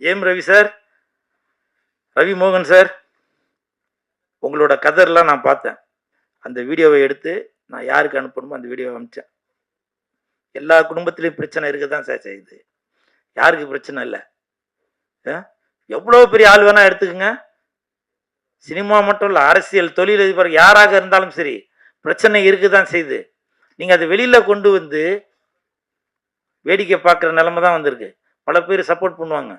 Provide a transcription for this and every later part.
ஏம் Ravi sir, Ravi மோகன் sir, உங்களோட கதர்லாம் நான் பார்த்தேன். அந்த வீடியோவை எடுத்து நான் யாருக்கு அனுப்பணுமோ அந்த வீடியோவை அனுப்பிச்சேன். எல்லா குடும்பத்திலையும் பிரச்சனை இருக்க தான் சார் செய்யுது. யாருக்கு பிரச்சனை இல்லை? எவ்வளோ பெரிய ஆள் வேணா எடுத்துக்கங்க. சினிமா மட்டும் இல்லை, அரசியல், தொழிலதிபர் யாராக இருந்தாலும் சரி, பிரச்சனை இருக்கு தான் செய்யுது. நீங்கள் அதை வெளியில் கொண்டு வந்து வேடிக்கை பார்க்குற நிலைமை தான் வந்திருக்கு. பல பேர் சப்போர்ட் பண்ணுவாங்க,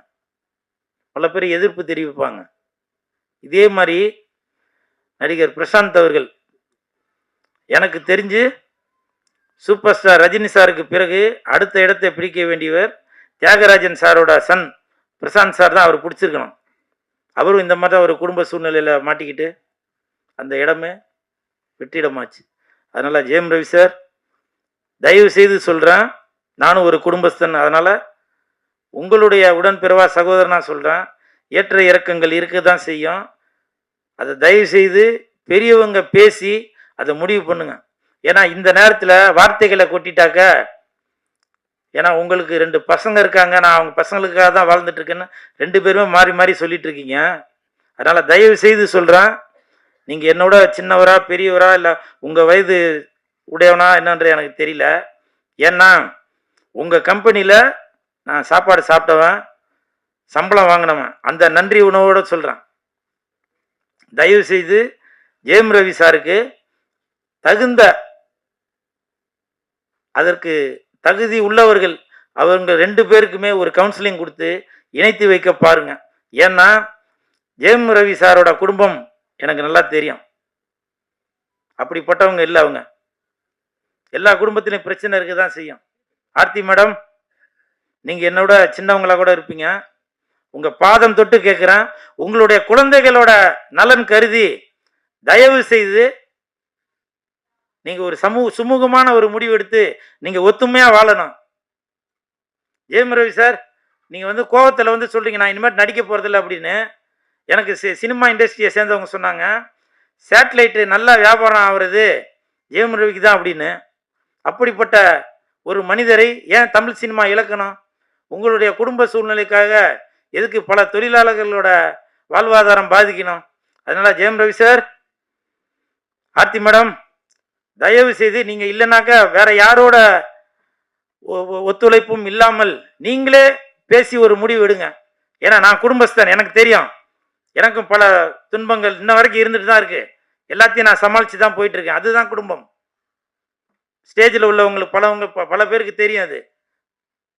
பல பேர் எதிர்ப்பு தெரிவிப்பாங்க. இதே மாதிரி நடிகர் பிரசாந்த் அவர்கள், எனக்கு தெரிஞ்சு சூப்பர் ஸ்டார் ரஜினி சாருக்கு பிறகு அடுத்த இடத்தை பிடிக்க வேண்டியவர் தியாகராஜன் சாரோட சன் பிரசாந்த் சார் தான். அவர் பிடிச்சிருக்கணும். அவரும் இந்த மாதிரி ஒரு குடும்ப சூழ்நிலையில் மாட்டிக்கிட்டு அந்த இடமே வெற்றிடமாச்சு. அதனால் ஜெயம் ரவி சார், தயவு செய்து சொல்கிறேன், நானும் ஒரு குடும்பஸ்தன், அதனால் உங்களுடைய உடன்பிறவா சகோதரனா சொல்கிறேன், ஏற்ற இறக்கங்கள் இருக்க தான் செய்யும். அதை தயவு செய்து பெரியவங்க பேசி அதை முடிவு பண்ணுங்க. ஏன்னா இந்த நேரத்தில் வார்த்தைகளை கொட்டிட்டாக்க, ஏன்னா உங்களுக்கு 2 பசங்க இருக்காங்க, நான் அவங்க பசங்களுக்காக தான் வாழ்ந்துட்டு இருக்கேன்னு 2 பேருமே மாறி மாறி சொல்லிட்டு இருக்கீங்க. அதனால் தயவு செய்து சொல்கிறேன், நீங்கள் என்னோட சின்னவரா பெரியவரா இல்லை உங்கள் வயது உடையவனா என்னன்ற எனக்கு தெரியல. ஏன்னா உங்கள் கம்பெனியில் நான் சாப்பாடு சாப்பிட்டவன், சம்பளம் வாங்கினவன், அந்த நன்றி உணவோடு சொல்கிறேன். தயவு செய்து ஜெயம் ரவி சாருக்கு தகுந்த, அதற்கு தகுதி உள்ளவர்கள் அவங்க 2 பேருக்குமே ஒரு கவுன்சிலிங் கொடுத்து இணைத்து வைக்க பாருங்க. ஏன்னா ஜெயம் ரவி சாரோட குடும்பம் எனக்கு நல்லா தெரியும். அப்படிப்பட்டவங்க இல்லை அவங்க. எல்லா குடும்பத்திலையும் பிரச்சனை இருக்க தான் செய்யும். ஆர்த்தி மேடம், நீங்கள் என்னோட சின்னவங்களா கூட இருப்பீங்க. உங்கள் பாதம் தொட்டு கேட்குறேன், உங்களுடைய குழந்தைகளோட நலன் கருதி தயவு செய்து நீங்கள் ஒரு சுமூகமான ஒரு முடிவு எடுத்து நீங்கள் ஒத்துமையாக வாழணும். ஜெயம் ரவி சார், நீங்கள் கோவத்தில் சொல்கிறீங்க நான் இனிமேல் நடிக்க போகிறதில்ல அப்படின்னு. எனக்கு சினிமா இண்டஸ்ட்ரியை சேர்ந்தவங்க சொன்னாங்க, சேட்டலைட்டு நல்லா வியாபாரம் ஆகிறது ஜெயம் ரவிக்கு தான் அப்படின்னு. அப்படிப்பட்ட ஒரு மனிதரை ஏன் தமிழ் சினிமா இழக்கணும்? உங்களுடைய குடும்ப சூழ்நிலைக்காக எதுக்கு பல தொழிலாளர்களோட வாழ்வாதாரம் பாதிக்கணும்? அதனால் ஜெயம் ரவி சார், ஆர்த்தி மேடம், தயவு செய்து நீங்கள் இல்லைனாக்கா வேற யாரோட ஒத்துழைப்பும் இல்லாமல் நீங்களே பேசி ஒரு முடிவு எடுங்க. ஏன்னா நான் குடும்பஸ்தன், எனக்கு தெரியும். எனக்கும் பல துன்பங்கள் இன்ன வரைக்கும் இருந்துட்டு தான் இருக்கு. எல்லாத்தையும் நான் சமாளித்து தான் போயிட்டு இருக்கேன். அதுதான் குடும்பம். ஸ்டேஜில் உள்ளவங்களுக்கு பல பேருக்கு தெரியும் அது.